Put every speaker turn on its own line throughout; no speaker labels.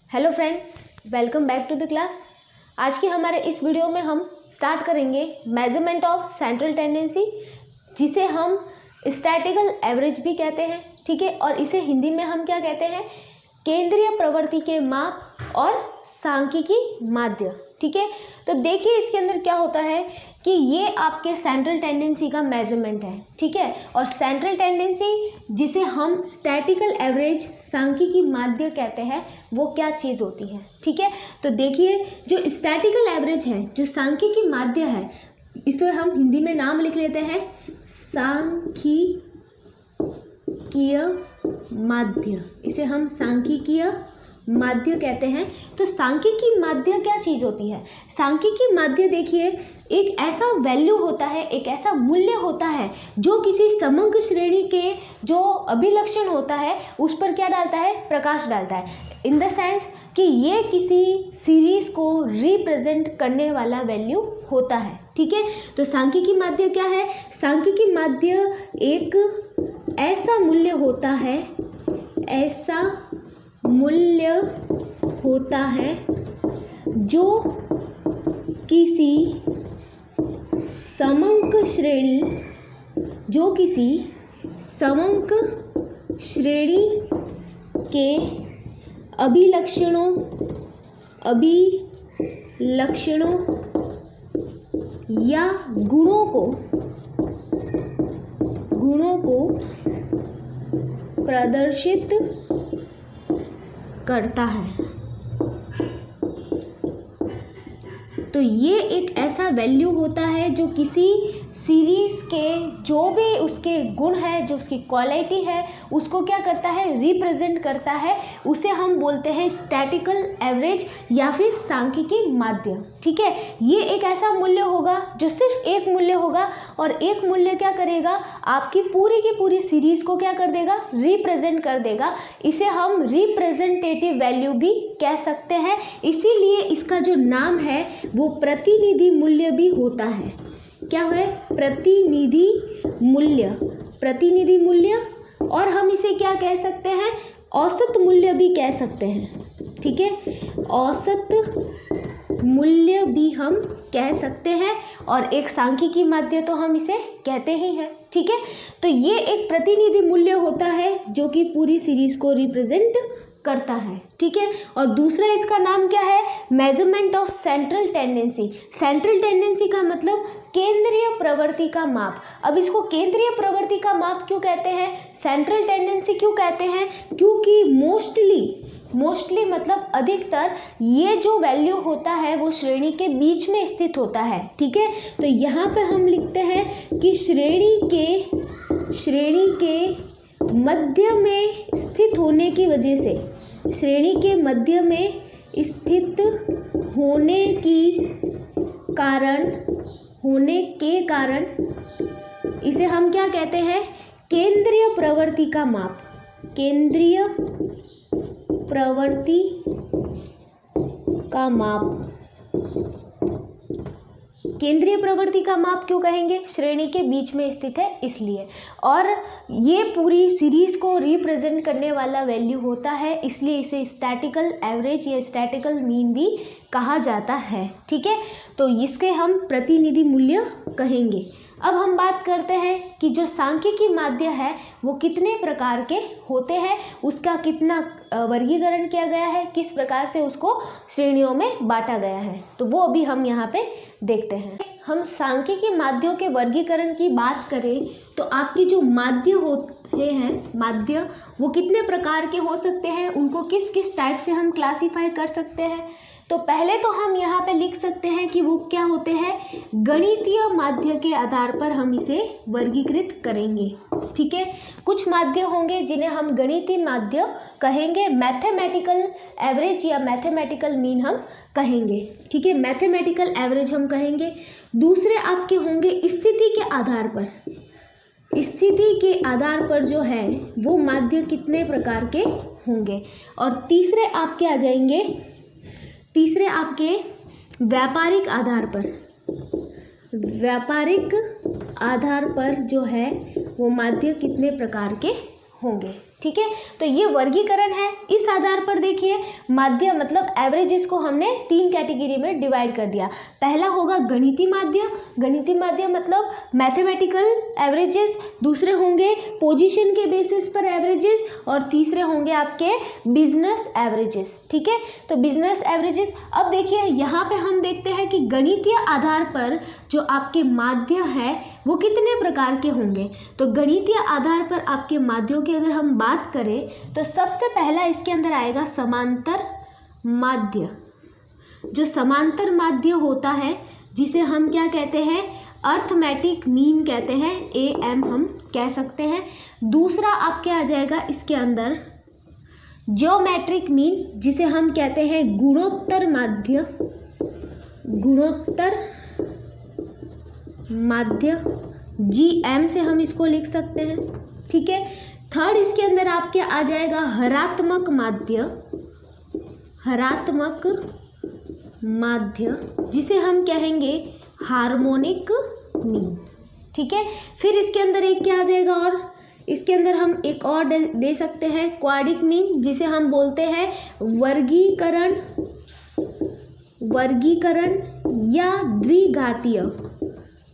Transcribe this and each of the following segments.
Hello friends, welcome back to the class. आज के हमारे इस वीडियो में हम स्टार्ट करेंगे मेजरमेंट ऑफ सेंट्रल टेंडेंसी, जिसे हम स्टैटिकल एवरेज भी कहते हैं। ठीक है, और इसे हिंदी में हम क्या कहते हैं? केंद्रीय प्रवृत्ति के माप और सांख्यिकी माध्य। ठीक है, तो देखिए इसके अंदर क्या होता है कि ये आपके सेंट्रल टेंडेंसी का मेजरमेंट है। ठीक है, और सेंट्रल टेंडेंसी जिसे हम स्टैटिकल एवरेज सांख्यिकी माध्य कहते हैं, वो क्या चीज़ होती है। ठीक है, तो देखिए जो स्टैटिकल एवरेज है, जो सांख्यिकी माध्य है, इसे हम हिंदी में नाम लिख लेते हैं सांख्यिकीय माध्य। इसे हम सांख्यिकीय माध्य कहते हैं। तो सांख्यिकी माध्य क्या चीज़ होती है? सांख्यिकी माध्य देखिए एक ऐसा वैल्यू होता है, एक ऐसा मूल्य होता है जो किसी समंक श्रेणी के जो अभिलक्षण होता है उस पर क्या डालता है? प्रकाश डालता है। इन द सेंस कि ये किसी सीरीज को रिप्रेजेंट करने वाला वैल्यू होता है। ठीक है, तो सांख्यिकी माध्य क्या है? सांख्यिकी माध्य एक ऐसा मूल्य होता है, ऐसा मूल्य होता है जो किसी समंक श्रेणी के अभिलक्षणों या गुणों को प्रदर्शित करता है। तो ये एक ऐसा वैल्यू होता है जो किसी सीरीज के जो भी उसके गुण है, जो उसकी क्वालिटी है, उसको क्या करता है? रिप्रेजेंट करता है। उसे हम बोलते हैं स्टैटिकल एवरेज या फिर सांख्यिकी माध्य। ठीक है, ये एक ऐसा मूल्य होगा जो सिर्फ एक मूल्य होगा, और एक मूल्य क्या करेगा? आपकी पूरी की पूरी सीरीज को क्या कर देगा? रिप्रेजेंट कर देगा। इसे हम रिप्रेजेंटेटिव वैल्यू भी कह सकते हैं। इसीलिए इसका जो नाम है वो प्रतिनिधि मूल्य भी होता है। क्या है? प्रतिनिधि मूल्य। और हम इसे क्या कह सकते हैं? औसत मूल्य भी कह सकते हैं। ठीक है, औसत मूल्य भी हम कह सकते हैं, और एक सांख्यिकी माध्य तो हम इसे कहते ही हैं। ठीक है, तो ये एक प्रतिनिधि मूल्य होता है जो कि पूरी सीरीज को रिप्रेजेंट करता है। ठीक है, और दूसरा इसका नाम क्या है? Measurement of central tendency. Central tendency का मतलब केंद्रीय प्रवृत्ति का माप। अब इसको केंद्रीय प्रवृत्ति का माप क्यों कहते हैं? सेंट्रल टेंडेंसी क्यों कहते हैं? क्योंकि मोस्टली मतलब अधिकतर ये जो वैल्यू होता है वो श्रेणी के बीच में स्थित होता है। ठीक है, तो यहाँ पे हम लिखते हैं कि श्रेणी के मध्य में स्थित होने की वजह से, श्रेणी के मध्य में स्थित होने के कारण इसे हम क्या कहते हैं? केंद्रीय प्रवृत्ति का माप। केंद्रीय प्रवृत्ति का माप क्यों कहेंगे? श्रेणी के बीच में स्थित है इसलिए, और ये पूरी सीरीज को रिप्रेजेंट करने वाला वैल्यू होता है, इसलिए इसे स्टैटिकल एवरेज या स्टैटिकल मीन भी कहा जाता है। ठीक है, तो इसके हम प्रतिनिधि मूल्य कहेंगे। अब हम बात करते हैं कि जो सांख्यिकी माध्य है वो कितने प्रकार के होते हैं, उसका कितना वर्गीकरण किया गया है, किस प्रकार से उसको श्रेणियों में बांटा गया है, तो वो अभी हम यहाँ पे देखते हैं। हम सांख्यिकी माध्यों के वर्गीकरण की बात करें तो आपके जो माध्य होते हैं, माध्य वो कितने प्रकार के हो सकते हैं, उनको किस किस टाइप से हम क्लासीफाई कर सकते हैं। तो पहले तो हम यहाँ पे लिख सकते हैं कि वो क्या होते हैं? गणितीय माध्य के आधार पर हम इसे वर्गीकृत करेंगे। ठीक है, कुछ माध्य होंगे जिन्हें हम गणितीय माध्य कहेंगे, मैथमेटिकल एवरेज या मैथमेटिकल मीन हम कहेंगे। ठीक है, मैथमेटिकल एवरेज हम कहेंगे। दूसरे आपके होंगे स्थिति के आधार पर जो है वो माध्य कितने प्रकार के होंगे। और तीसरे आपके व्यापारिक आधार पर जो है वो माध्य कितने प्रकार के होंगे। ठीक है। तो ये वर्गीकरण है। इस आधार पर देखिए माध्य मतलब एवरेजेस को हमने 3 कैटेगरी में डिवाइड कर दिया। पहला होगा गणितीय माध्य, गणितीय माध्य मतलब मैथमेटिकल एवरेजेस, दूसरे होंगे पोजीशन के बेसिस पर एवरेजेस और तीसरे होंगे आपके बिजनेस एवरेजेस। ठीक है, तो बिजनेस एवरेजेस। अब देखिए यहाँ पे हम देखते हैं कि गणितीय आधार पर जो आपके माध्य है वो कितने प्रकार के होंगे। तो गणितीय आधार पर आपके माध्यों की अगर हम बात करें तो सबसे पहला इसके अंदर आएगा समांतर माध्य। जो समांतर माध्य होता है जिसे हम क्या कहते हैं, अर्थमेटिक मीन कहते हैं, AM हम कह सकते हैं। दूसरा आपके आ जाएगा इसके अंदर ज्योमेट्रिक मीन जिसे हम कहते हैं गुणोत्तर माध्य, गुणोत्तर माध्य, GM से हम इसको लिख सकते हैं। ठीक है। थर्ड इसके अंदर आपके आ जाएगा हरात्मक माध्य, हरात्मक माध्य जिसे हम कहेंगे हार्मोनिक मीन। ठीक है। फिर इसके अंदर एक क्या आ जाएगा और इसके अंदर हम एक और दे सकते हैं क्वाड्रिक मीन जिसे हम बोलते हैं वर्गीकरण, वर्गीकरण या द्विघातीय,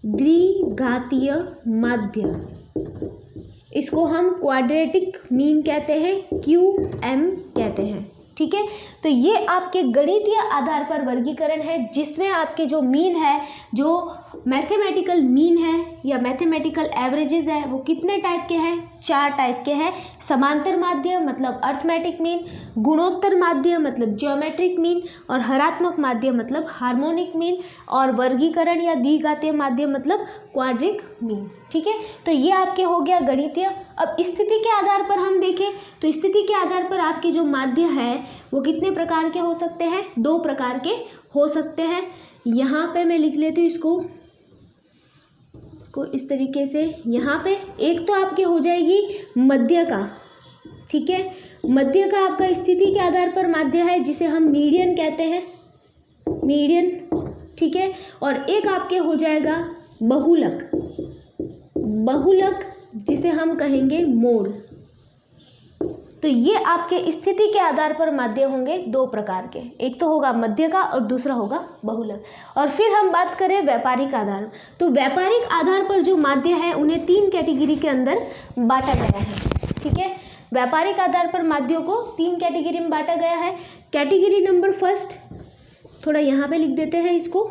द्विघातीय माध्य। इसको हम क्वाड्रेटिक मीन कहते हैं, QM कहते हैं। ठीक है। तो ये आपके गणितीय आधार पर वर्गीकरण है जिसमें आपके जो मीन है, जो मैथमेटिकल मीन है या मैथमेटिकल एवरेजेस है वो कितने टाइप के हैं, 4 टाइप के हैं। समांतर माध्य मतलब अर्थमेटिक मीन, गुणोत्तर माध्य मतलब ज्योमेट्रिक मीन और हरात्मक माध्य मतलब हार्मोनिक मीन और वर्गीकरण या द्विघातीय माध्य मतलब क्वाड्रिक मीन। ठीक है। तो ये आपके हो गया गणितीय। अब स्थिति के आधार पर हम देखें तो स्थिति के आधार पर आपके जो माध्य है वो कितने प्रकार के हो सकते हैं, 2 प्रकार के हो सकते हैं। यहाँ पे मैं लिख लेती हूँ इसको इस तरीके से। यहाँ पे एक तो आपके हो जाएगी मध्य का। ठीक है। मध्य का आपका स्थिति के आधार पर माध्य है जिसे हम मीडियन कहते हैं, मीडियन। ठीक है। और एक आपके हो जाएगा बहुलक, बहुलक जिसे हम कहेंगे मोड। तो ये आपके स्थिति के आधार पर माध्य होंगे 2 प्रकार के, एक तो होगा मध्य का और दूसरा होगा बहुलक। और फिर हम बात करें व्यापारिक आधार, तो व्यापारिक आधार पर जो माध्य है उन्हें 3 कैटेगरी के अंदर बांटा गया है। ठीक है। व्यापारिक आधार पर माध्यों को 3 कैटेगरी में बांटा गया है। कैटेगरी नंबर फर्स्ट, थोड़ा यहाँ पे लिख देते हैं इसको।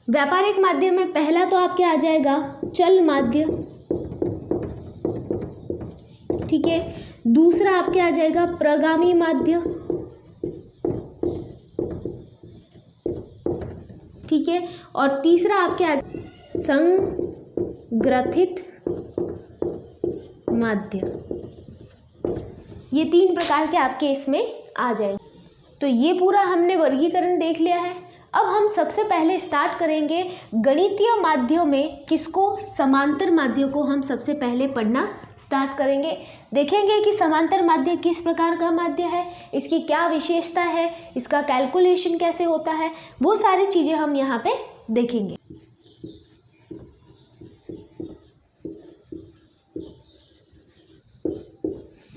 व्यापारिक माध्य में पहला तो आपके आ जाएगा चल माध्य। ठीक है। दूसरा आपके आ जाएगा प्रगामी माध्य। ठीक है। और तीसरा आपके आ जाएगा संग्रथित माध्य। ये 3 प्रकार के आपके इसमें आ जाएंगे। तो ये पूरा हमने वर्गीकरण देख लिया है। अब हम सबसे पहले स्टार्ट करेंगे गणितीय माध्यों में किसको, समांतर माध्यों को हम सबसे पहले पढ़ना स्टार्ट करेंगे। देखेंगे कि समांतर माध्य किस प्रकार का माध्य है, इसकी क्या विशेषता है, इसका कैलकुलेशन कैसे होता है, वो सारी चीज़ें हम यहाँ पे देखेंगे।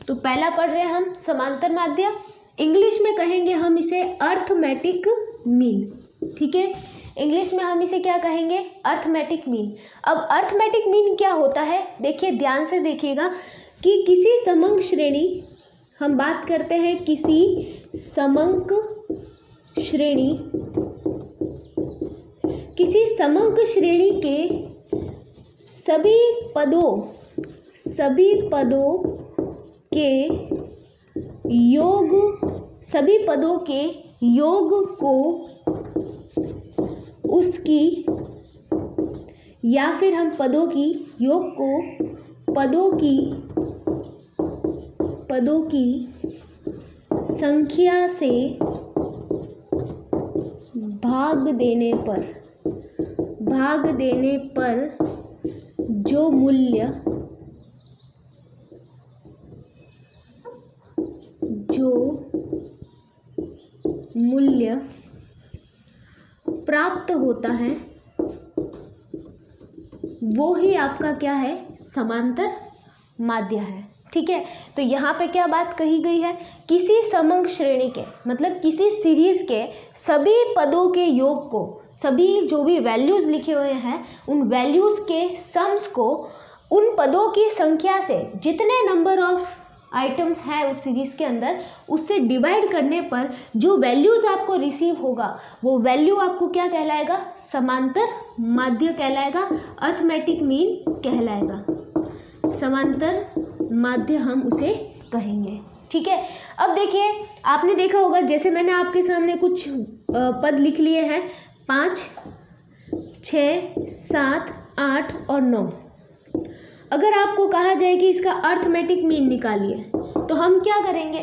तो पहला पढ़ रहे हैं हम समांतर माध्य। इंग्लिश में कहेंगे हम इसे अर्थमेटिक मीन। ठीक है। इंग्लिश में हम इसे क्या कहेंगे, अर्थमेटिक मीन। अब अर्थमेटिक मीन क्या होता है, देखिए ध्यान से देखिएगा कि किसी समंक श्रेणी, हम बात करते हैं किसी समंक श्रेणी, किसी समंक श्रेणी के सभी पदों के योग, सभी पदों के योग को उसकी, या फिर हम पदों की योग को पदों की संख्या से भाग देने पर जो मूल्य प्राप्त होता है वो ही आपका क्या है, समांतर माध्य है। ठीक है। तो यहाँ पे क्या बात कही गई है, किसी समंक श्रेणी के मतलब किसी सीरीज के सभी पदों के योग को, सभी जो भी वैल्यूज लिखे हुए हैं उन वैल्यूज के सम्स को उन पदों की संख्या से जितने नंबर ऑफ आइटम्स है उस सीरीज के अंदर उससे डिवाइड करने पर जो वैल्यूज आपको रिसीव होगा वो वैल्यू आपको क्या कहलाएगा, समांतर माध्य कहलाएगा, अर्थमेटिक मीन कहलाएगा, समांतर माध्य हम उसे कहेंगे। ठीक है। अब देखिए आपने देखा होगा जैसे मैंने आपके सामने कुछ पद लिख लिए हैं 5, 6, 7, 8 और 9। अगर आपको कहा जाए कि इसका अर्थमेटिक मीन निकालिए तो हम क्या करेंगे,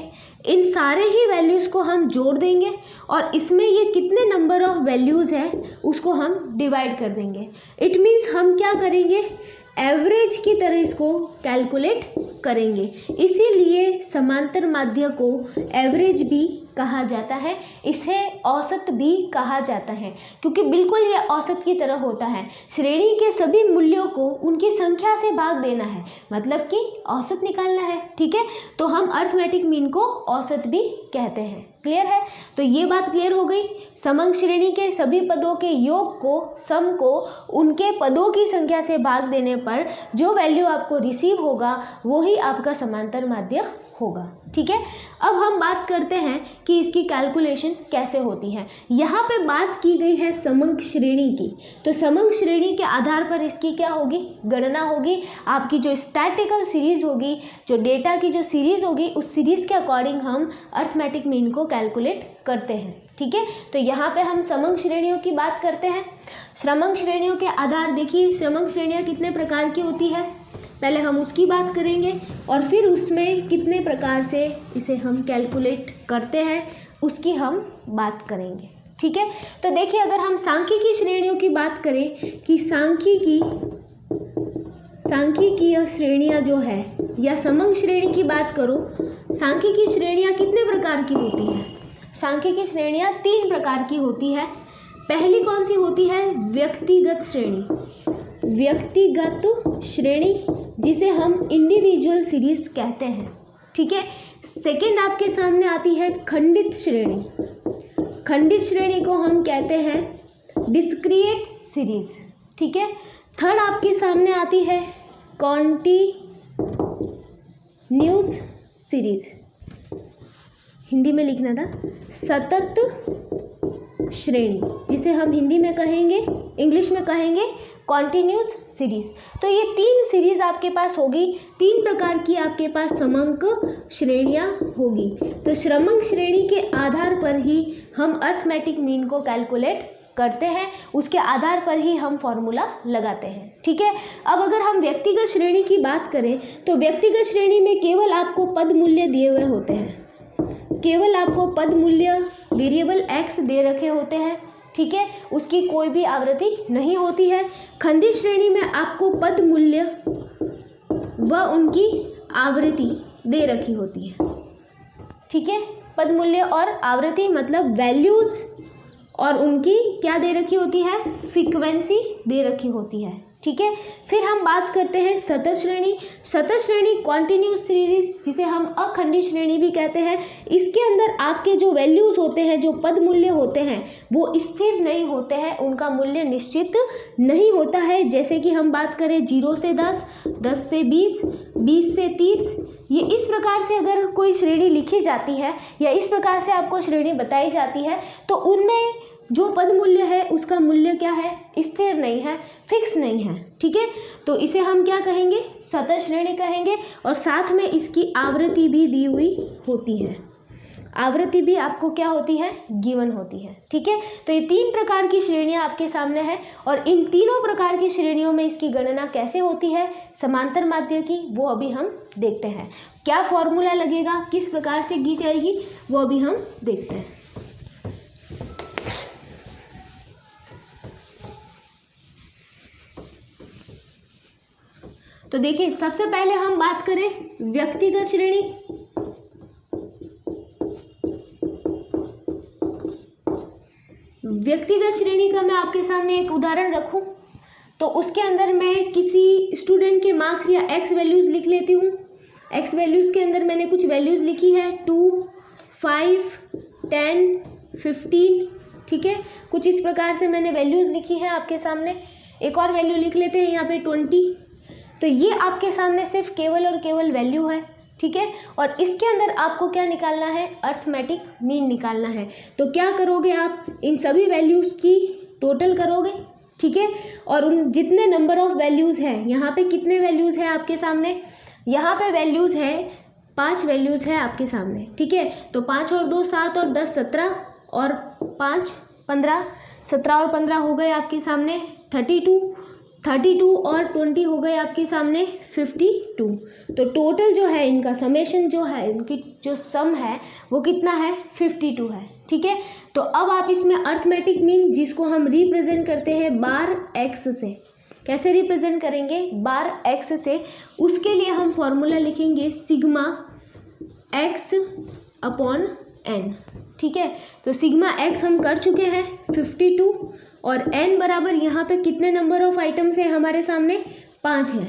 इन सारे ही वैल्यूज़ को हम जोड़ देंगे और इसमें ये कितने नंबर ऑफ वैल्यूज़ है उसको हम डिवाइड कर देंगे। इट मीन्स हम क्या करेंगे, एवरेज की तरह इसको कैलकुलेट करेंगे। इसीलिए समांतर माध्य को एवरेज भी कहा जाता है, इसे औसत भी कहा जाता है, क्योंकि बिल्कुल ये औसत की तरह होता है। श्रेणी के सभी मूल्यों को उनकी संख्या से भाग देना है, मतलब कि औसत निकालना है। ठीक है। तो हम अर्थमेटिक मीन को औसत भी कहते हैं। क्लियर है। तो ये बात क्लियर हो गई। समंक श्रेणी के सभी पदों के योग को, सम को उनके पदों की संख्या से भाग देने पर जो वैल्यू आपको रिसीव होगा वही आपका समांतर माध्य होगा। ठीक है। अब हम बात करते हैं कि इसकी कैलकुलेशन कैसे होती है। यहाँ पे बात की गई है समंक श्रेणी की, तो समंक श्रेणी के आधार पर इसकी क्या होगी, गणना होगी। आपकी जो स्टैटिकल सीरीज होगी, जो डेटा की जो सीरीज होगी, उस सीरीज के अकॉर्डिंग हम अर्थमेटिक मीन को कैलकुलेट करते हैं। ठीक है। तो यहाँ पे हम समंक श्रेणियों की बात करते हैं। समंक श्रेणियों के आधार देखिए, समंक श्रेणियाँ कितने प्रकार की होती है, पहले हम उसकी बात करेंगे और फिर उसमें कितने प्रकार से इसे हम कैलकुलेट करते हैं उसकी हम बात करेंगे। ठीक है। तो देखिए अगर हम सांख्यिकी श्रेणियों की बात करें कि सांख्यिकीय श्रेणियाँ जो है या समंक श्रेणी की बात करो, सांख्यिकी श्रेणियाँ कितने प्रकार की होती हैं। सांख्यिकी श्रेणियाँ 3 प्रकार की होती है। पहली कौन सी होती है, व्यक्तिगत श्रेणी, व्यक्तिगत श्रेणी जिसे हम इंडिविजुअल सीरीज कहते हैं। ठीक है। सेकंड आपके सामने आती है खंडित श्रेणी, खंडित श्रेणी को हम कहते हैं डिस्क्रीट सीरीज। ठीक है। थर्ड आपके सामने आती है कॉन्टिन्यूस सीरीज, हिंदी में लिखना था सतत श्रेणी, जिसे हम हिंदी में कहेंगे, इंग्लिश में कहेंगे कॉन्टिन्यूस सीरीज। तो ये 3 सीरीज आपके पास होगी, 3 प्रकार की आपके पास समंक श्रेणियाँ होगी। तो समंक श्रेणी के आधार पर ही हम अर्थमेटिक मीन को कैलकुलेट करते हैं, उसके आधार पर ही हम फॉर्मूला लगाते हैं। ठीक है। अब अगर हम व्यक्तिगत श्रेणी की बात करें तो व्यक्तिगत श्रेणी में केवल आपको पद मूल्य दिए हुए होते हैं, केवल आपको पद मूल्य वेरिएबल x दे रखे होते हैं। ठीक है। उसकी कोई भी आवृत्ति नहीं होती है। खंडित श्रेणी में आपको पद मूल्य व उनकी आवृत्ति दे रखी होती है। ठीक है। पद मूल्य और आवृत्ति मतलब वैल्यूज और उनकी क्या दे रखी होती है, फ्रीक्वेंसी दे रखी होती है। ठीक है। फिर हम बात करते हैं सतत श्रेणी। सतत श्रेणी कॉन्टिन्यूस सीरीज जिसे हम अखंडित श्रेणी भी कहते हैं। इसके अंदर आपके जो वैल्यूज होते हैं, जो पद मूल्य होते हैं वो स्थिर नहीं होते हैं, उनका मूल्य निश्चित नहीं होता है। जैसे कि हम बात करें 0 से 10, 10 से 20, 20 से 30, ये इस प्रकार से अगर कोई श्रेणी लिखी जाती है या इस प्रकार से आपको श्रेणी बताई जाती है तो उनमें जो पद मूल्य है उसका मूल्य क्या है, स्थिर नहीं है, फिक्स नहीं है। ठीक है। तो इसे हम क्या कहेंगे, सतत श्रेणी कहेंगे। और साथ में इसकी आवृत्ति भी दी हुई होती है, आवृत्ति भी आपको क्या होती है, गिवन होती है। ठीक है। तो ये 3 प्रकार की श्रेणियाँ आपके सामने है और इन तीनों प्रकार की श्रेणियों में इसकी गणना कैसे होती है समांतर माध्य की, वो अभी हम देखते हैं। क्या फॉर्मूला लगेगा, किस प्रकार से की जाएगी, वो अभी हम देखते हैं। तो देखिए सबसे पहले हम बात करें व्यक्तिगत श्रेणी। व्यक्तिगत श्रेणी का मैं आपके सामने एक उदाहरण रखूं तो उसके अंदर मैं किसी स्टूडेंट के मार्क्स या एक्स वैल्यूज लिख लेती हूं। एक्स वैल्यूज़ के अंदर मैंने कुछ वैल्यूज़ लिखी है 2, 5, 10, 15, ठीक है, कुछ इस प्रकार से मैंने वैल्यूज़ लिखी है आपके सामने। एक और वैल्यू लिख लेते हैं यहाँ पे 20। तो ये आपके सामने सिर्फ केवल और केवल वैल्यू है, ठीक है, और इसके अंदर आपको क्या निकालना है, अर्थमेटिक मीन निकालना है। तो क्या करोगे आप, इन सभी वैल्यूज़ की टोटल करोगे, ठीक है, और उन जितने नंबर ऑफ वैल्यूज़ हैं, यहाँ पे कितने वैल्यूज़ हैं आपके सामने, यहाँ पे वैल्यूज़ है 5 वैल्यूज़ है आपके सामने, ठीक है। तो 5 और 2 7 और 10 17 और 5 15, 17 और 15 हो गए आपके सामने 32 और 20 हो गए आपके सामने 52। तो टोटल जो है इनका समेशन जो है, इनकी जो सम है वो कितना है, 52 है, ठीक है। तो अब आप इसमें अर्थमेटिक मीन, जिसको हम रिप्रेजेंट करते हैं बार एक्स से, कैसे रिप्रेजेंट करेंगे, बार एक्स से, उसके लिए हम फॉर्मूला लिखेंगे सिग्मा एक्स अपॉन एन, ठीक है। तो सिग्मा एक्स हम कर चुके हैं 52 और एन बराबर यहाँ पे कितने नंबर ऑफ आइटम्स है हमारे सामने, 5 है,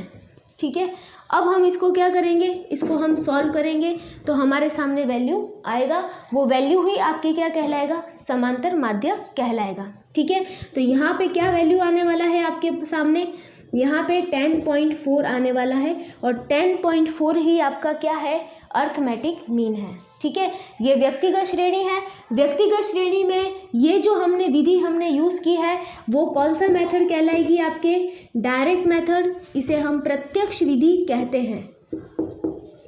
ठीक है। अब हम इसको क्या करेंगे, इसको हम सॉल्व करेंगे तो हमारे सामने वैल्यू आएगा, वो वैल्यू ही आपके क्या कहलाएगा, समांतर माध्य कहलाएगा, ठीक है। तो यहाँ पे क्या वैल्यू आने वाला है आपके सामने, यहाँ पे 10.4 आने वाला है और 10.4 ही आपका क्या है, अर्थमेटिक मीन है, ठीक है। ये व्यक्तिगत श्रेणी है, व्यक्तिगत श्रेणी में ये जो हमने विधि हमने यूज़ की है वो कौन सा मेथड कहलाएगी आपके, डायरेक्ट मेथड, इसे हम प्रत्यक्ष विधि कहते हैं,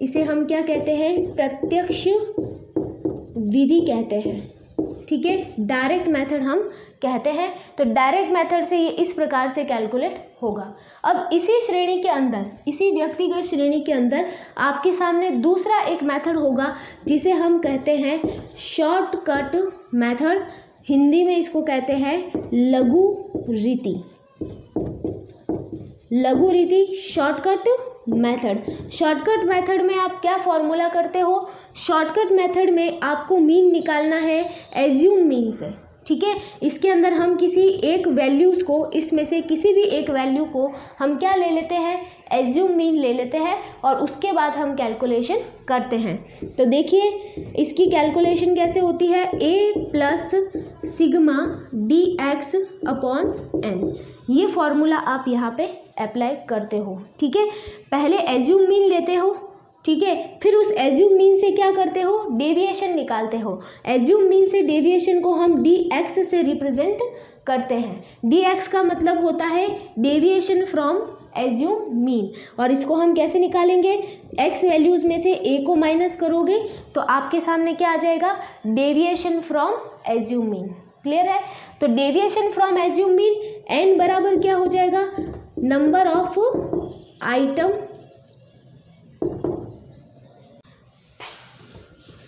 इसे हम क्या कहते हैं, प्रत्यक्ष विधि कहते हैं, ठीक है, डायरेक्ट मेथड हम कहते हैं। तो डायरेक्ट मेथड से ये इस प्रकार से कैलकुलेट होगा। अब इसी श्रेणी के अंदर, इसी व्यक्तिगत श्रेणी के अंदर आपके सामने दूसरा एक मेथड होगा जिसे हम कहते हैं शॉर्टकट मेथड, हिंदी में इसको कहते हैं लघु रीति, लघु रीति शॉर्टकट मेथड। शॉर्टकट मेथड में आप क्या फॉर्मूला करते हो, शॉर्टकट मेथड में आपको मीन निकालना है एज्यूम मीन से, ठीक है। इसके अंदर हम किसी एक वैल्यूज़ को, इसमें से किसी भी एक वैल्यू को हम क्या ले लेते हैं, एज्यूम मीन ले लेते हैं और उसके बाद हम कैलकुलेशन करते हैं। तो देखिए इसकी कैलकुलेशन कैसे होती है, A plus sigma D X upon N, ये फॉर्मूला आप यहाँ पे अप्लाई करते हो, ठीक है। पहले एज्यूम मीन लेते हो, ठीक है, फिर उस एज्यूम मीन से क्या करते हो, डेविएशन निकालते हो। एज्यूम मीन से डेविएशन को हम डी एक्स से रिप्रेजेंट करते हैं। डी एक्स का मतलब होता है डेविएशन फ्रॉम एज्यूम मीन, और इसको हम कैसे निकालेंगे, एक्स वैल्यूज़ में से ए को माइनस करोगे तो आपके सामने क्या आ जाएगा, deviation from assumed mean. Clear है। तो deviation from assumed mean N बराबर क्या हो जाएगा, नंबर ऑफ आइटम।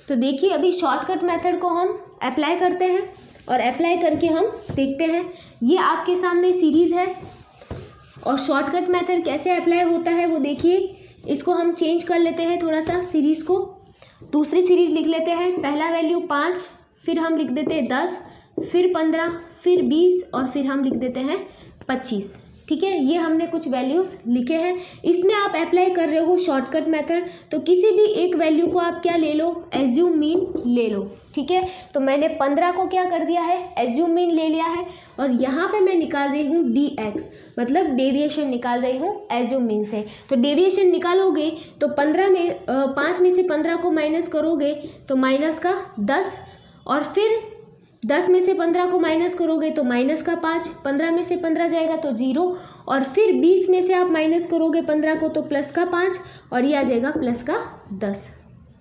तो देखिए अभी शॉर्टकट मेथड को हम अप्लाई करते हैं और अप्लाई करके हम देखते हैं। ये आपके सामने सीरीज़ है और शॉर्टकट मेथड कैसे अप्लाई होता है वो देखिए। इसको हम चेंज कर लेते हैं थोड़ा सा, सीरीज़ को दूसरी सीरीज़ लिख लेते हैं। पहला वैल्यू 5, फिर हम लिख देते हैं 10, फिर 15, फिर 20 और फिर हम लिख देते हैं 25। ठीक है, ये हमने कुछ वैल्यूज़ लिखे हैं। इसमें आप अप्लाई कर रहे हो शॉर्टकट मेथड, तो किसी भी एक वैल्यू को आप क्या ले लो, एज्यूम मीन ले लो। ठीक है, तो मैंने 15 को क्या कर दिया है, एज्यूम मीन ले लिया है और यहाँ पे मैं निकाल रही हूँ डी एक्स, मतलब डेविएशन निकाल रही हूँ एज्यूम मीन से। तो डेविएशन निकालोगे तो 5 में से 15 को माइनस करोगे तो माइनस का 10, और फिर 10 में से 15 को माइनस करोगे तो माइनस का 5, 15 में से 15 जाएगा तो 0, और फिर 20 में से आप माइनस करोगे 15 को तो प्लस का 5 और ये आ जाएगा प्लस का 10।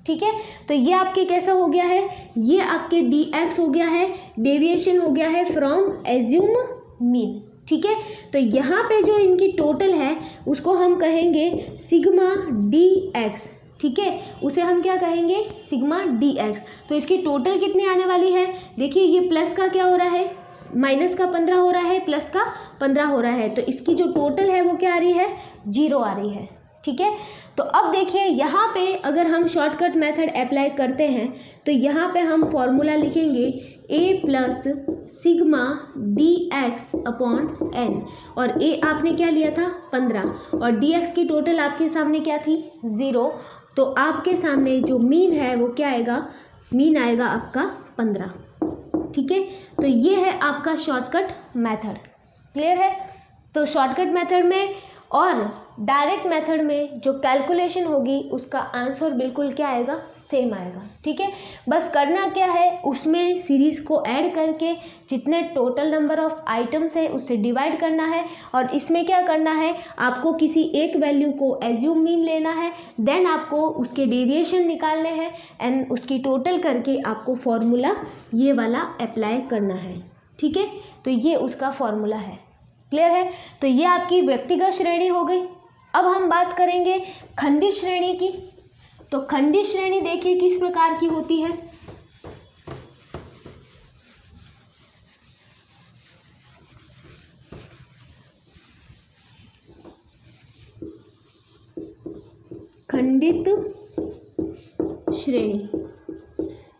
ठीक है, तो ये आपके कैसा हो गया है, ये आपके डी एक्स हो गया है, डेविएशन हो गया है फ्रॉम एज्यूम मीन। ठीक है, तो यहाँ पे जो इनकी टोटल है उसको हम कहेंगे सिग्मा डी एक्स। ठीक है, उसे हम क्या कहेंगे, सिग्मा डी एक्स। तो इसकी टोटल कितनी आने वाली है, देखिए ये प्लस का क्या हो रहा है, माइनस का 15 हो रहा है, प्लस का 15 हो रहा है, तो इसकी जो टोटल है वो क्या आ रही है, 0 आ रही है। ठीक है, तो अब देखिए यहाँ पे अगर हम शॉर्टकट मेथड अप्लाई करते हैं तो यहाँ पे हम फॉर्मूला लिखेंगे a plus sigma D X upon N, और a आपने क्या लिया था 15 और डी एक्स की टोटल आपके सामने क्या थी 0, तो आपके सामने जो मीन है वो क्या आएगा, मीन आएगा आपका 15। ठीक है, तो ये है आपका शॉर्टकट मेथड। क्लियर है। तो शॉर्टकट मेथड में और डायरेक्ट मेथड में जो कैलकुलेशन होगी उसका आंसर बिल्कुल क्या आएगा, सेम आएगा। ठीक है, बस करना क्या है, उसमें सीरीज़ को ऐड करके जितने टोटल नंबर ऑफ आइटम्स है उससे डिवाइड करना है, और इसमें क्या करना है, आपको किसी एक वैल्यू को एज्यूम मीन लेना है, देन आपको उसके डेविएशन निकालने हैं एंड उसकी टोटल करके आपको फॉर्मूला ये वाला अप्लाई करना है। ठीक है, तो ये उसका फॉर्मूला है। क्लियर है। तो ये आपकी व्यक्तिगत श्रेणी हो गई। अब हम बात करेंगे खंडित श्रेणी की। तो खंडित श्रेणी देखिए किस प्रकार की होती है। खंडित श्रेणी,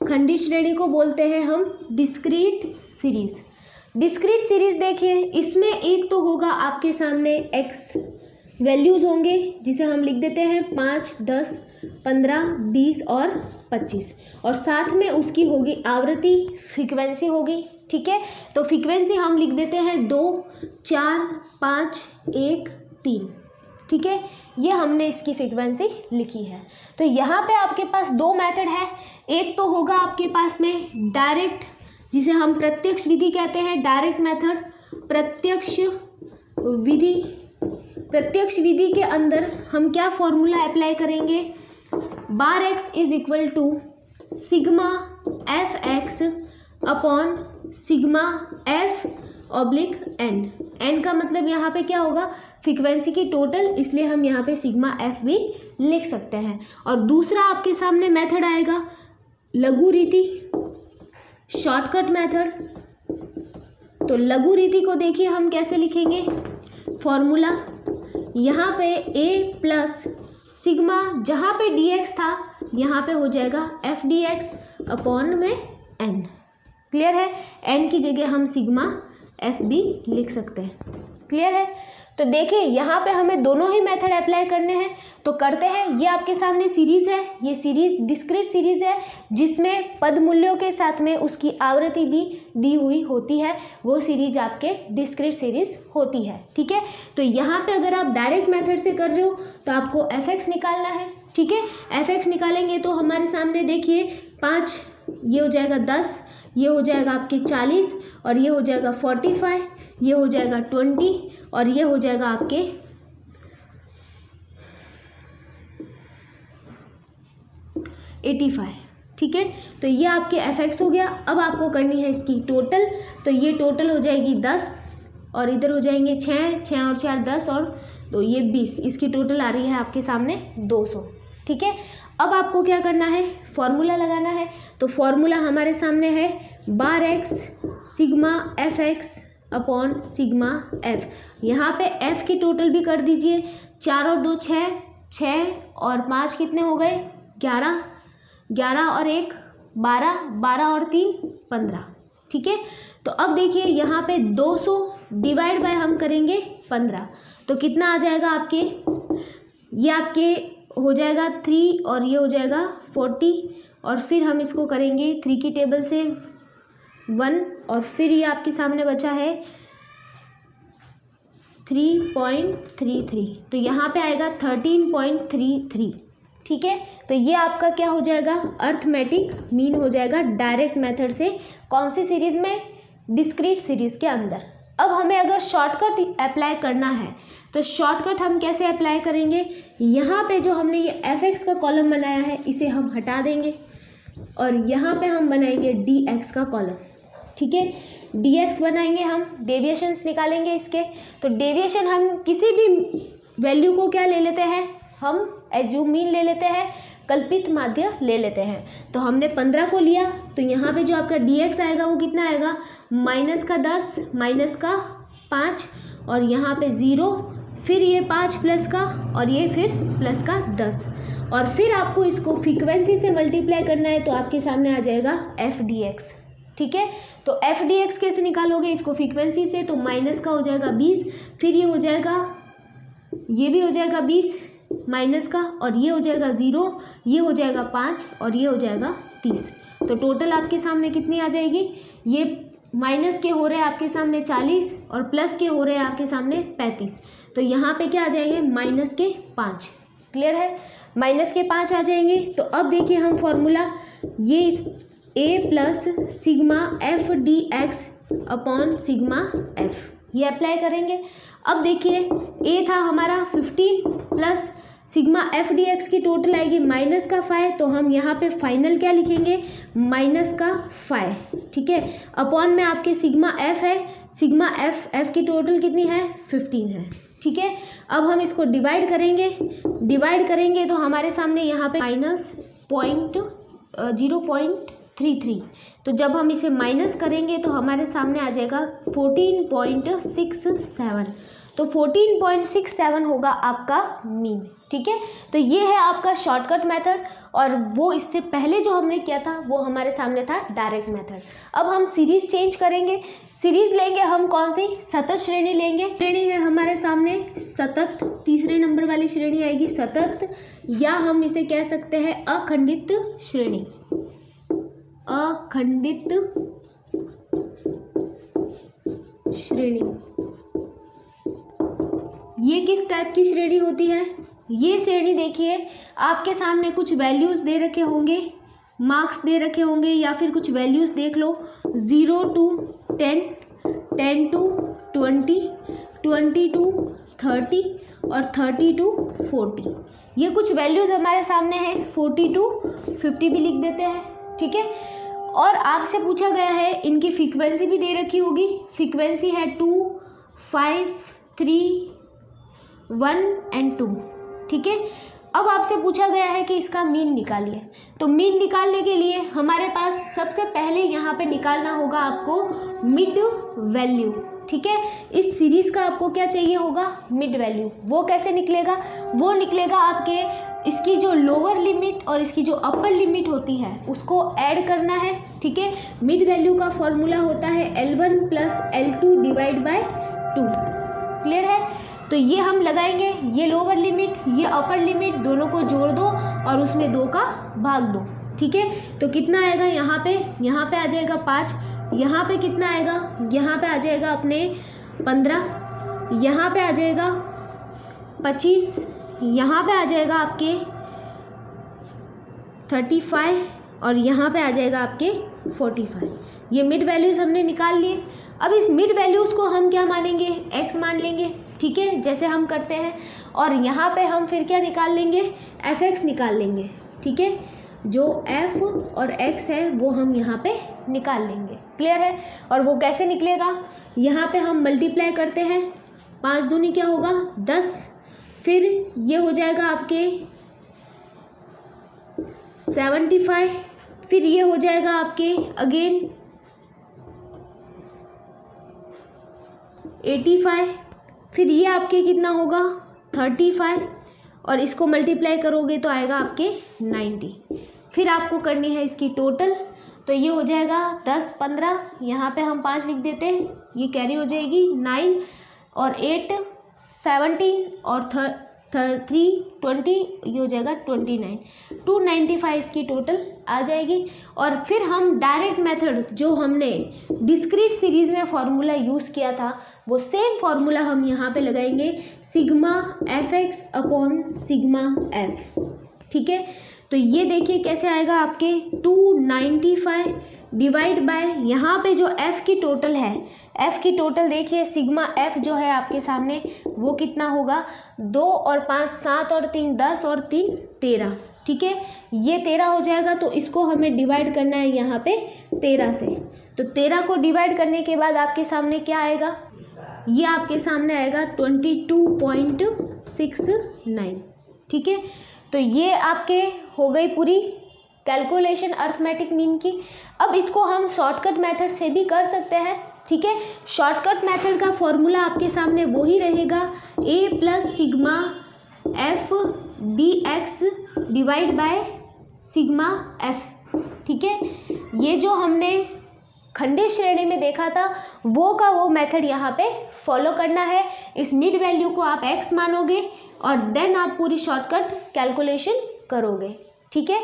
खंडित श्रेणी को बोलते हैं हम डिस्क्रीट सीरीज। डिस्क्रीट सीरीज देखिए, इसमें एक तो होगा आपके सामने एक्स वैल्यूज़ होंगे जिसे हम लिख देते हैं 5, 10, 15, 20 और 25, और साथ में उसकी होगी आवृत्ति, फ्रीक्वेंसी होगी। ठीक है, तो फ्रीक्वेंसी हम लिख देते हैं 2, 4, 5, 1, 3। ठीक है, ये हमने इसकी फ्रीक्वेंसी लिखी है। तो यहाँ पे आपके पास दो मेथड है। एक तो होगा आपके पास में डायरेक्ट, जिसे हम प्रत्यक्ष विधि कहते हैं, डायरेक्ट मेथड, प्रत्यक्ष विधि। प्रत्यक्ष विधि के अंदर हम क्या फॉर्मूला अप्लाई करेंगे, bar X is equal to sigma F X upon sigma F oblique N. N का मतलब यहाँ पे क्या होगा, फ्रीक्वेंसी की टोटल, इसलिए हम यहाँ पे सिग्मा एफ भी लिख सकते हैं। और दूसरा आपके सामने मेथड आएगा लघु रीति, शॉर्टकट मेथड। तो लघु रीति को देखिए हम कैसे लिखेंगे, फॉर्मूला यहाँ पे a प्लस सिग्मा, जहाँ पे dx था यहाँ पे हो जाएगा एफ डी एक्स अपॉन में n। क्लियर है, n की जगह हम सिग्मा एफ भी लिख सकते हैं। क्लियर है। तो देखिए यहाँ पे हमें दोनों ही मेथड अप्लाई करने हैं, तो करते हैं। ये आपके सामने सीरीज है, ये सीरीज डिस्क्रीट सीरीज है जिसमें पद मूल्यों के साथ में उसकी आवृत्ति भी दी हुई होती है, वो सीरीज आपके डिस्क्रीट सीरीज होती है। ठीक है, तो यहाँ पे अगर आप डायरेक्ट मेथड से कर रहे हो तो आपको एफ एक्स निकालना है। ठीक है, एफ एक्स निकालेंगे तो हमारे सामने देखिए 5, ये हो जाएगा 10, ये हो जाएगा आपके 40, और ये हो जाएगा 45, ये हो जाएगा 20, और ये हो जाएगा आपके 85। ठीक है, तो ये आपके एफ एक्स हो गया। अब आपको करनी है इसकी टोटल, तो ये टोटल हो जाएगी 10, और इधर हो जाएंगे 6, 6 और 4 10, और तो ये 20, इसकी टोटल आ रही है आपके सामने 200। ठीक है, अब आपको क्या करना है, फॉर्मूला लगाना है। तो फॉर्मूला हमारे सामने है bar X sigma F X upon sigma F. यहाँ पे एफ की टोटल भी कर दीजिए, 4 और 2 6, 6 और 5 कितने हो गए 11, 11 और 1 12, 12 और 3 15। ठीक है, तो अब देखिए यहाँ पे 200 डिवाइड बाय हम करेंगे 15, तो कितना आ जाएगा आपके, ये आपके हो जाएगा 3 और ये हो जाएगा 40, और फिर हम इसको करेंगे 3 की टेबल से 1, और फिर ये आपके सामने बचा है 3.33, तो यहाँ पे आएगा 13.33। ठीक है, तो ये आपका क्या हो जाएगा, अर्थमेटिक मीन हो जाएगा डायरेक्ट मेथड से। कौन सी सीरीज में, डिस्क्रीट सीरीज के अंदर। अब हमें अगर शॉर्टकट अप्लाई करना है तो शॉर्टकट हम कैसे अप्लाई करेंगे, यहाँ पे जो हमने ये एफ एक्स का कॉलम बनाया है इसे हम हटा देंगे, और यहाँ पे हम बनाएंगे डी एक्स का कॉलम। ठीक है, डी एक्स बनाएंगे, हम डेविएशंस निकालेंगे इसके। तो डेविएशन हम किसी भी वैल्यू को क्या ले लेते हैं, हम एज्यूम मीन ले लेते हैं, कल्पित माध्य ले लेते हैं। तो हमने 15 को लिया, तो यहाँ पे जो आपका डी एक्स आएगा वो कितना आएगा, माइनस का 10, माइनस का 5, और यहाँ पे 0, फिर ये 5 प्लस का, और ये फिर प्लस का 10, और फिर आपको इसको फ्रीक्वेंसी से मल्टीप्लाई करना है, तो आपके सामने आ जाएगा एफ डी एक्स। ठीक है, तो एफ डी एक्स कैसे निकालोगे, इसको फ्रीक्वेंसी से, तो माइनस का हो जाएगा 20, फिर ये हो जाएगा, ये भी हो जाएगा 20, माइनस का, और ये हो जाएगा 0, ये हो जाएगा 5 और ये हो जाएगा 30। तो टोटल आपके सामने कितनी आ जाएगी, ये माइनस के हो रहे हैं आपके सामने 40 और प्लस के हो रहे हैं आपके सामने 35। तो यहाँ पे क्या आ जाएंगे, माइनस के 5। क्लियर है, माइनस के 5 आ जाएंगे। तो अब देखिए हम फॉर्मूला ये a plus sigma F D X upon sigma F ये अप्लाई करेंगे। अब देखिए a था हमारा 15 plus sigma F D x की टोटल आएगी माइनस का 5, तो हम यहाँ पे फाइनल क्या लिखेंगे, माइनस का 5। ठीक है, अपॉन में आपके सिग्मा एफ है, सिग्मा एफ की टोटल कितनी है, 15 है। ठीक है, अब हम इसको डिवाइड करेंगे तो हमारे सामने यहाँ पे माइनस 0.33। तो जब हम इसे माइनस करेंगे तो हमारे सामने आ जाएगा 14.67। तो 14.67 होगा आपका मीन। ठीक है, तो ये है आपका शॉर्टकट मेथड, और वो इससे पहले जो हमने किया था वो हमारे सामने था डायरेक्ट मेथड। अब हम सीरीज चेंज करेंगे, सीरीज लेंगे हम कौन सी, सतत श्रेणी लेंगे। श्रेणी है हमारे सामने सतत, तीसरे नंबर वाली श्रेणी आएगी सतत, या हम इसे कह सकते हैं अखंडित श्रेणी। अखंडित श्रेणी ये किस टाइप की श्रेणी होती है, ये श्रेणी देखिए आपके सामने कुछ वैल्यूज दे रखे होंगे, मार्क्स दे रखे होंगे, या फिर कुछ वैल्यूज देख लो 0 to 10, 10 to 20, 20 to 30 और 30 to 40। ये कुछ वैल्यूज हमारे सामने हैं, 40 to 50 भी लिख देते हैं। ठीक है, और आपसे पूछा गया है, इनकी फ्रीक्वेंसी भी दे रखी होगी, फ्रीक्वेंसी है 2, 5, 3, 1 and 2। ठीक है, अब आपसे पूछा गया है कि इसका मीन निकालिए। तो मीन निकालने के लिए हमारे पास सबसे पहले यहाँ पे निकालना होगा आपको मिड वैल्यू। ठीक है, इस सीरीज का आपको क्या चाहिए होगा, मिड वैल्यू। वो कैसे निकलेगा, वो निकलेगा आपके इसकी जो लोअर लिमिट और इसकी जो अपर लिमिट होती है उसको ऐड करना है। ठीक है, मिड वैल्यू का फॉर्मूला होता है L1 plus L2 divide by 2। Clear है, तो ये हम लगाएंगे, ये लोअर लिमिट ये अपर लिमिट दोनों को जोड़ दो और उसमें 2 का भाग दो। ठीक है, तो कितना आएगा, यहाँ पे आ जाएगा 5, यहाँ पे कितना आएगा, यहाँ पे आ जाएगा अपने 15, यहाँ पे आ जाएगा 25, यहाँ पे आ जाएगा आपके 35 और यहाँ पे आ जाएगा आपके 45। ये मिड वैल्यूज़ हमने निकाल लिए। अब इस मिड वैल्यूज़ को हम क्या मानेंगे, x मान लेंगे। ठीक है, जैसे हम करते हैं, और यहाँ पे हम फिर क्या निकाल लेंगे, fx निकाल लेंगे। ठीक है, जो f और x है वो हम यहाँ पे निकाल लेंगे। क्लियर है, और वो कैसे निकलेगा, यहाँ पे हम मल्टीप्लाई करते हैं, 5 दूनी क्या होगा 10, फिर ये हो जाएगा आपके 75, फिर ये हो जाएगा आपके अगेन 85, फिर ये आपके कितना होगा 35, और इसको मल्टीप्लाई करोगे तो आएगा आपके 90। फिर आपको करनी है इसकी टोटल, तो ये हो जाएगा 10, 15, यहाँ पे हम 5 लिख देते हैं, ये कैरी हो जाएगी 9 और 8 17 और 3 20, ये हो जाएगा 29, 295 इसकी टोटल आ जाएगी। और फिर हम डायरेक्ट मेथड जो हमने डिस्क्रीट सीरीज में फॉर्मूला यूज़ किया था वो सेम फॉर्मूला हम यहाँ पे लगाएंगे, sigma F X upon sigma F. ठीक है, तो ये देखिए कैसे आएगा आपके 295 डिवाइड बाय यहाँ पे जो f की टोटल है, f की टोटल देखिए सिग्मा f जो है आपके सामने वो कितना होगा, 2 और 5 7 और 3 10 और 3 13। ठीक है, ये 13 हो जाएगा, तो इसको हमें डिवाइड करना है यहाँ पे 13 से। तो 13 को डिवाइड करने के बाद आपके सामने क्या आएगा, ये आपके सामने आएगा 22.69। ठीक है, तो ये आपके हो गई पूरी कैलकुलेशन अर्थमेटिक मीन की। अब इसको हम शॉर्टकट मेथड से भी कर सकते हैं। ठीक है, शॉर्टकट मेथड का फॉर्मूला आपके सामने वो ही रहेगा, a plus sigma F D x divide by sigma F. ठीक है, ये जो हमने खंडित श्रेणी में देखा था वो का वो मेथड यहाँ पे फॉलो करना है। इस मिड वैल्यू को आप x मानोगे और देन आप पूरी शॉर्टकट कैलकुलेशन करोगे। ठीक है,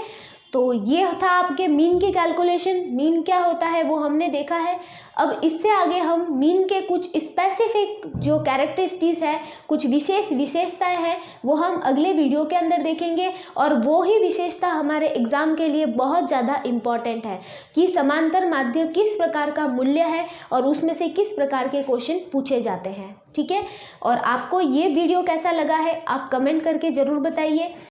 तो ये था आपके मीन की कैलकुलेशन। मीन क्या होता है वो हमने देखा है। अब इससे आगे हम मीन के कुछ स्पेसिफिक जो कैरेक्टरिस्टिक्स है, कुछ विशेषताएं हैं, वो हम अगले वीडियो के अंदर देखेंगे। और वो ही विशेषता हमारे एग्जाम के लिए बहुत ज़्यादा इम्पॉर्टेंट है कि समांतर माध्य किस प्रकार का मूल्य है और उसमें से किस प्रकार के क्वेश्चन पूछे जाते हैं। ठीक है, और आपको ये वीडियो कैसा लगा है आप कमेंट करके ज़रूर बताइए।